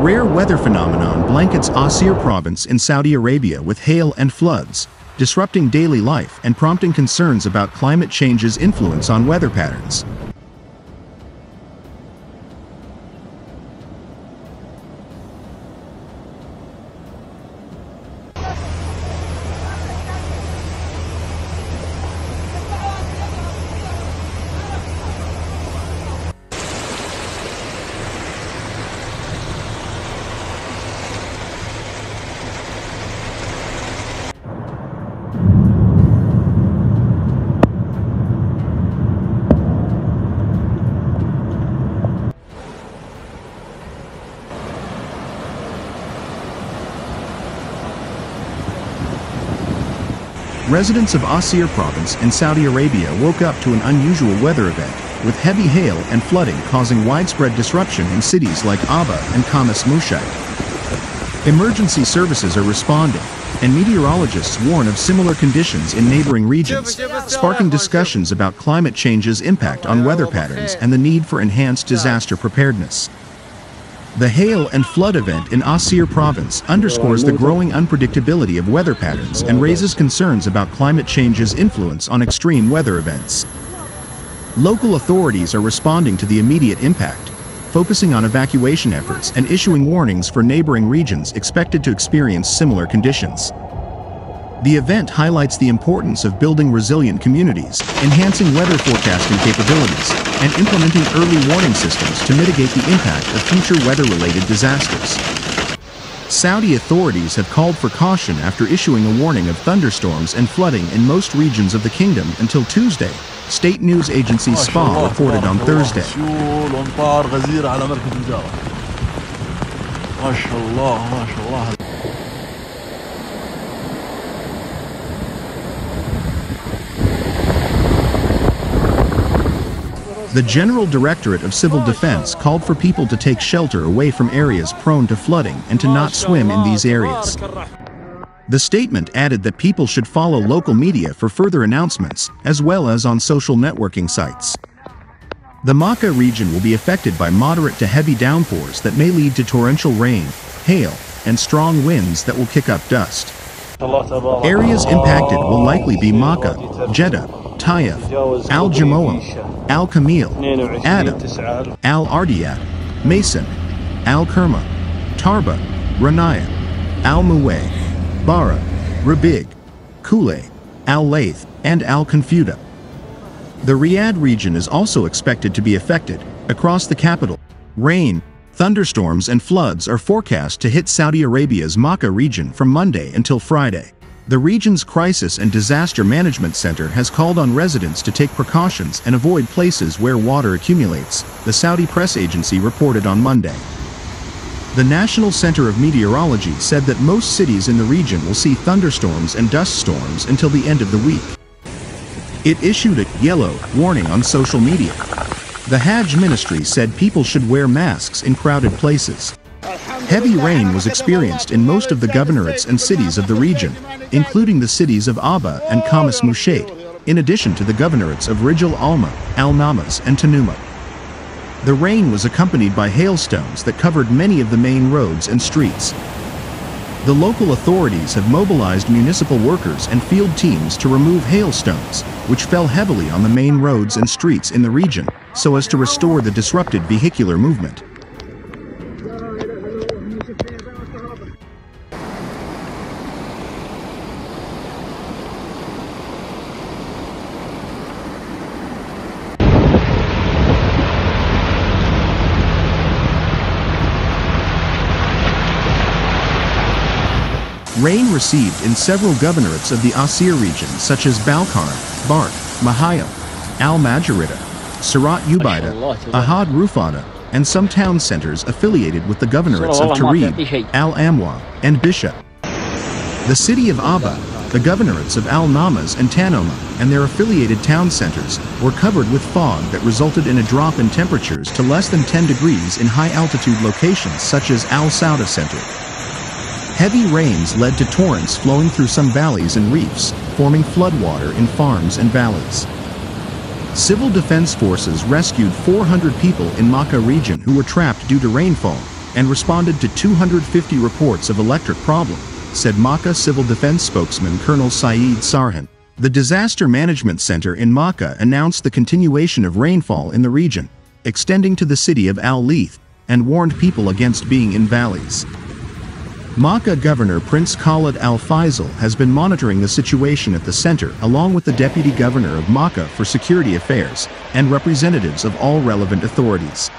rare weather phenomenon blankets Asir province in Saudi Arabia with hail and floods, disrupting daily life and prompting concerns about climate change's influence on weather patterns. Residents of Asir province in Saudi Arabia woke up to an unusual weather event, with heavy hail and flooding causing widespread disruption in cities like Aba and Khamis Mushat. Emergency services are responding, and meteorologists warn of similar conditions in neighboring regions, sparking discussions about climate change's impact on weather patterns and the need for enhanced disaster preparedness. The hail and flood event in Asir province underscores the growing unpredictability of weather patterns and raises concerns about climate change's influence on extreme weather events. Local authorities are responding to the immediate impact, focusing on evacuation efforts and issuing warnings for neighboring regions expected to experience similar conditions. The event highlights the importance of building resilient communities, enhancing weather forecasting capabilities, and implementing early warning systems to mitigate the impact of future weather-related disasters. Saudi authorities have called for caution after issuing a warning of thunderstorms and flooding in most regions of the kingdom until Tuesday, state news agency SPA reported on Thursday. The General Directorate of Civil Defense called for people to take shelter away from areas prone to flooding and to not swim in these areas. The statement added that people should follow local media for further announcements, as well as on social networking sites. The Makkah region will be affected by moderate to heavy downpours that may lead to torrential rain, hail, and strong winds that will kick up dust. Areas impacted will likely be Makkah, Jeddah, Taif, Al-Jamoam, Al-Kamil, Adam, Al-Ardiyat, Mason, Al-Kerma, Tarba, Ranaya, Al-Muway, Bara, Rabig, Kulay, Al-Layth, and Al-Confuta. The Riyadh region is also expected to be affected. Across the capital, rain, thunderstorms and floods are forecast to hit Saudi Arabia's Makkah region from Monday until Friday. The region's Crisis and Disaster Management Center has called on residents to take precautions and avoid places where water accumulates, the Saudi press agency reported on Monday. The National Center of Meteorology said that most cities in the region will see thunderstorms and dust storms until the end of the week. It issued a yellow warning on social media. The Hajj ministry said people should wear masks in crowded places. Heavy rain was experienced in most of the governorates and cities of the region, including the cities of Aba and Khamis Mushat, in addition to the governorates of Rijal Alma, Al Namas and Tanuma. The rain was accompanied by hailstones that covered many of the main roads and streets. The local authorities have mobilized municipal workers and field teams to remove hailstones, which fell heavily on the main roads and streets in the region, so as to restore the disrupted vehicular movement. Rain received in several governorates of the Asir region such as Balkarn, Bark, Mahayam, Al-Majrida, Surat Ubaida, Ahad Rufada, and some town centers affiliated with the governorates of Tarib, Al-Amwa, and Bisha. The city of Aba, the governorates of Al-Namas and Tanoma, and their affiliated town centers, were covered with fog that resulted in a drop in temperatures to less than 10 degrees in high-altitude locations such as Al-Sauda Center. Heavy rains led to torrents flowing through some valleys and reefs, forming floodwater in farms and valleys. Civil defense forces rescued 400 people in Makkah region who were trapped due to rainfall, and responded to 250 reports of electric problem, said Makkah Civil Defense spokesman Colonel Saeed Sarhan. The Disaster Management Center in Makkah announced the continuation of rainfall in the region, extending to the city of Al-Leith, and warned people against being in valleys. Makkah Governor Prince Khalid Al-Faisal has been monitoring the situation at the center along with the Deputy Governor of Makkah for Security Affairs and representatives of all relevant authorities.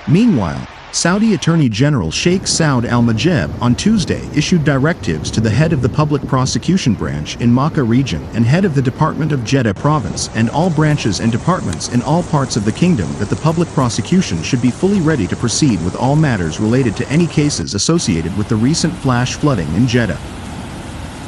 Meanwhile, Saudi Attorney General Sheikh Saud Al-Majeb on Tuesday issued directives to the head of the Public Prosecution Branch in Makkah region and head of the Department of Jeddah Province and all branches and departments in all parts of the kingdom that the public prosecution should be fully ready to proceed with all matters related to any cases associated with the recent flash flooding in Jeddah.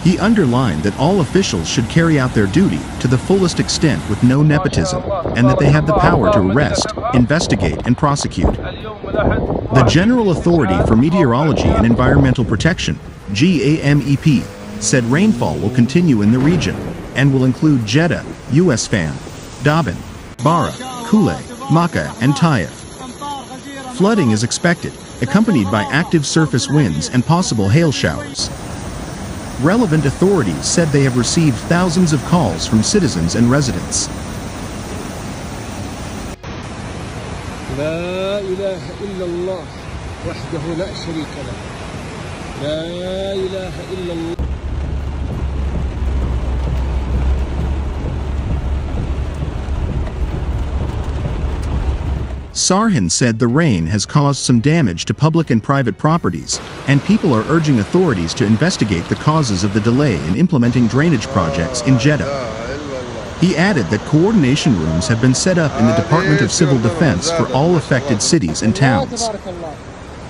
He underlined that all officials should carry out their duty to the fullest extent with no nepotism, and that they have the power to arrest, investigate, and prosecute. The General Authority for Meteorology and Environmental Protection, GAMEP, said rainfall will continue in the region, and will include Jeddah, Usfan, Dabin, Bara, Kule, Makkah, and Taif. Flooding is expected, accompanied by active surface winds and possible hail showers. Relevant authorities said they have received thousands of calls from citizens and residents. لا إله إلا الله وحده لا شريك له لا إله إلا الله. Sarhan said the rain has caused some damage to public and private properties, and people are urging authorities to investigate the causes of the delay in implementing drainage projects in Jeddah. He added that coordination rooms have been set up in the Department of Civil Defense for all affected cities and towns.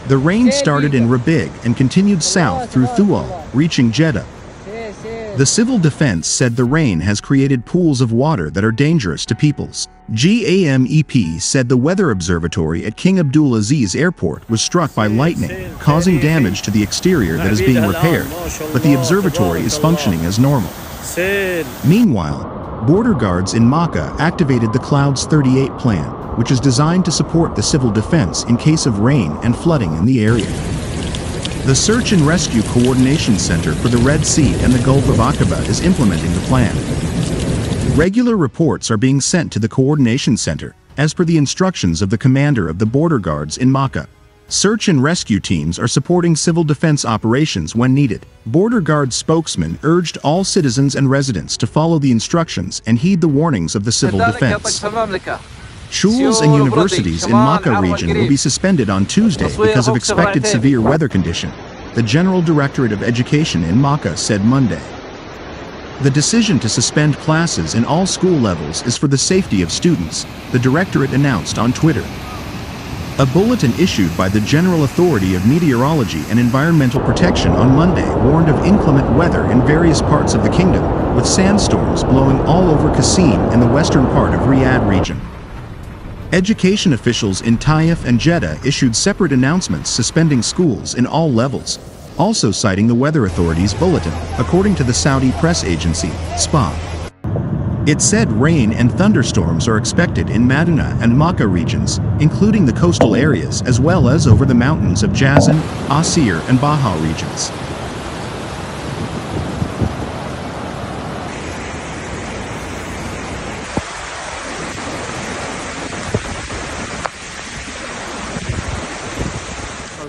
The rain started in Rabig and continued south through Thual, reaching Jeddah. The Civil Defense said the rain has created pools of water that are dangerous to peoples. GAMEP said the weather observatory at King Abdulaziz Airport was struck by lightning, causing damage to the exterior that is being repaired, but the observatory is functioning as normal. Meanwhile, border guards in Makkah activated the Clouds 38 plan, which is designed to support the civil defense in case of rain and flooding in the area. The Search and Rescue Coordination Center for the Red Sea and the Gulf of Aqaba is implementing the plan. Regular reports are being sent to the Coordination Center, as per the instructions of the commander of the border guards in Makkah. Search and rescue teams are supporting civil defense operations when needed. Border Guard spokesman urged all citizens and residents to follow the instructions and heed the warnings of the civil defense. Schools and universities in Makkah region will be suspended on Tuesday because of expected severe weather condition, the General Directorate of Education in Makkah said Monday. The decision to suspend classes in all school levels is for the safety of students, the Directorate announced on Twitter. A bulletin issued by the General Authority of Meteorology and Environmental Protection on Monday warned of inclement weather in various parts of the kingdom, with sandstorms blowing all over Qasim and the western part of Riyadh region. Education officials in Taif and Jeddah issued separate announcements suspending schools in all levels, also citing the Weather Authority's bulletin, according to the Saudi press agency, SPA. It said rain and thunderstorms are expected in Madinah and Makkah regions, including the coastal areas as well as over the mountains of Jazan, Asir and Baha regions.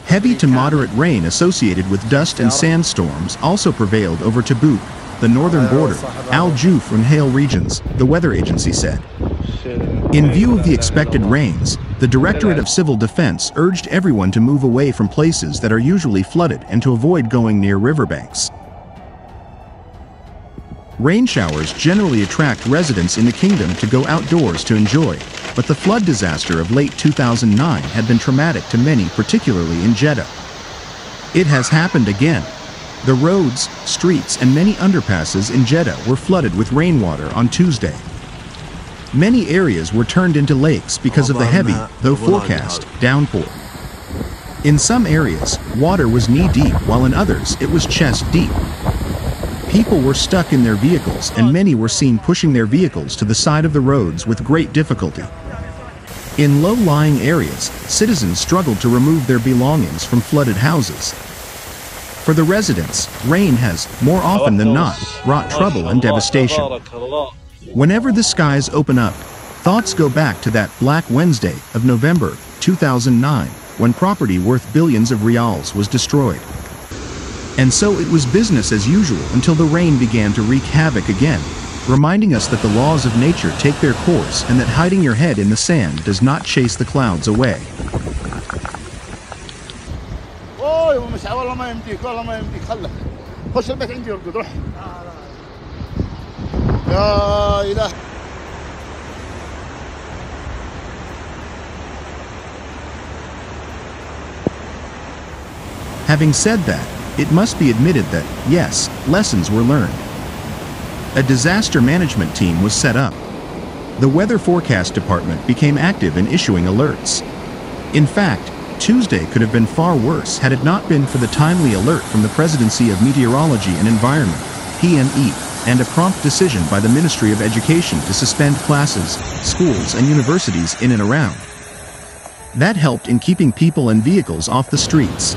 Heavy to moderate rain associated with dust and sandstorms also prevailed over Tabuk, the northern border, Al-Juf and Hale regions, the weather agency said. In view of the expected rains, the Directorate of Civil Defense urged everyone to move away from places that are usually flooded and to avoid going near riverbanks. Rain showers generally attract residents in the kingdom to go outdoors to enjoy, but the flood disaster of late 2009 had been traumatic to many, particularly in Jeddah. It has happened again. The roads, streets and many underpasses in Jeddah were flooded with rainwater on Tuesday. Many areas were turned into lakes because of the heavy, though forecast, downpour. In some areas, water was knee-deep, while in others it was chest-deep. People were stuck in their vehicles and many were seen pushing their vehicles to the side of the roads with great difficulty. In low-lying areas, citizens struggled to remove their belongings from flooded houses. For the residents, rain has, more often than not, brought trouble and devastation. Whenever the skies open up, thoughts go back to that Black Wednesday of November 2009, when property worth billions of rials was destroyed. And so it was business as usual until the rain began to wreak havoc again, reminding us that the laws of nature take their course and that hiding your head in the sand does not chase the clouds away. Having said that, it must be admitted that, yes, lessons were learned. A disaster management team was set up. The Weather Forecast Department became active in issuing alerts. In fact, Tuesday could have been far worse had it not been for the timely alert from the Presidency of Meteorology and Environment, PME, and a prompt decision by the Ministry of Education to suspend classes, schools, and universities in and around. That helped in keeping people and vehicles off the streets.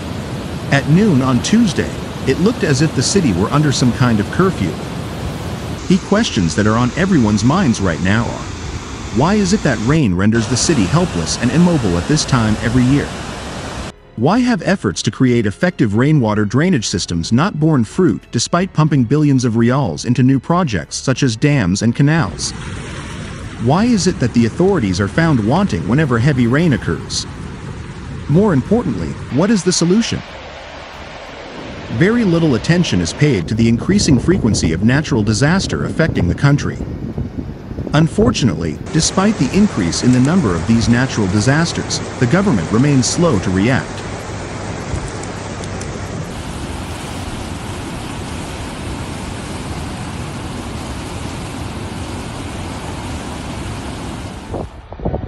At noon on Tuesday, it looked as if the city were under some kind of curfew. The questions that are on everyone's minds right now are, why is it that rain renders the city helpless and immobile at this time every year? Why have efforts to create effective rainwater drainage systems not borne fruit despite pumping billions of rials into new projects such as dams and canals? Why is it that the authorities are found wanting whenever heavy rain occurs? More importantly, what is the solution? Very little attention is paid to the increasing frequency of natural disaster affecting the country. Unfortunately, despite the increase in the number of these natural disasters, the government remains slow to react.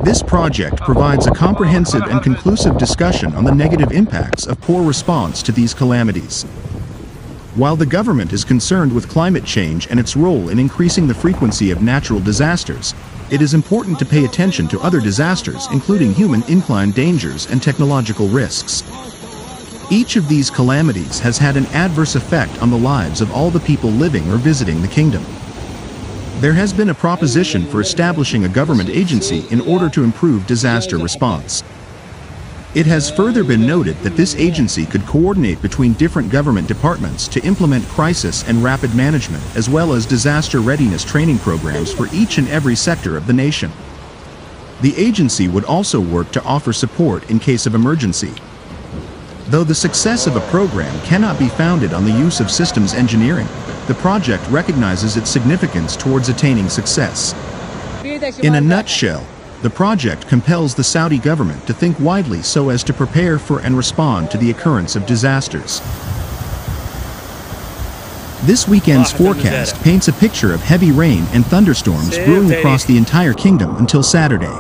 This project provides a comprehensive and conclusive discussion on the negative impacts of poor response to these calamities. While the government is concerned with climate change and its role in increasing the frequency of natural disasters, it is important to pay attention to other disasters, including human-inclined dangers and technological risks. Each of these calamities has had an adverse effect on the lives of all the people living or visiting the kingdom. There has been a proposition for establishing a government agency in order to improve disaster response. It has further been noted that this agency could coordinate between different government departments to implement crisis and rapid management as well as disaster readiness training programs for each and every sector of the nation. The agency would also work to offer support in case of emergency. Though the success of a program cannot be founded on the use of systems engineering, the project recognizes its significance towards attaining success. In a nutshell, the project compels the Saudi government to think widely so as to prepare for and respond to the occurrence of disasters. This weekend's forecast paints a picture of heavy rain and thunderstorms brewing across the entire kingdom until Saturday.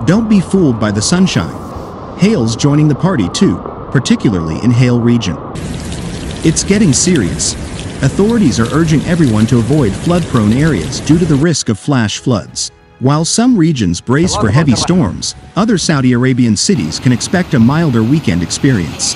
Don't be fooled by the sunshine. Hail's joining the party too, particularly in Hale region. It's getting serious. Authorities are urging everyone to avoid flood-prone areas due to the risk of flash floods. While some regions brace for heavy storms, other Saudi Arabian cities can expect a milder weekend experience.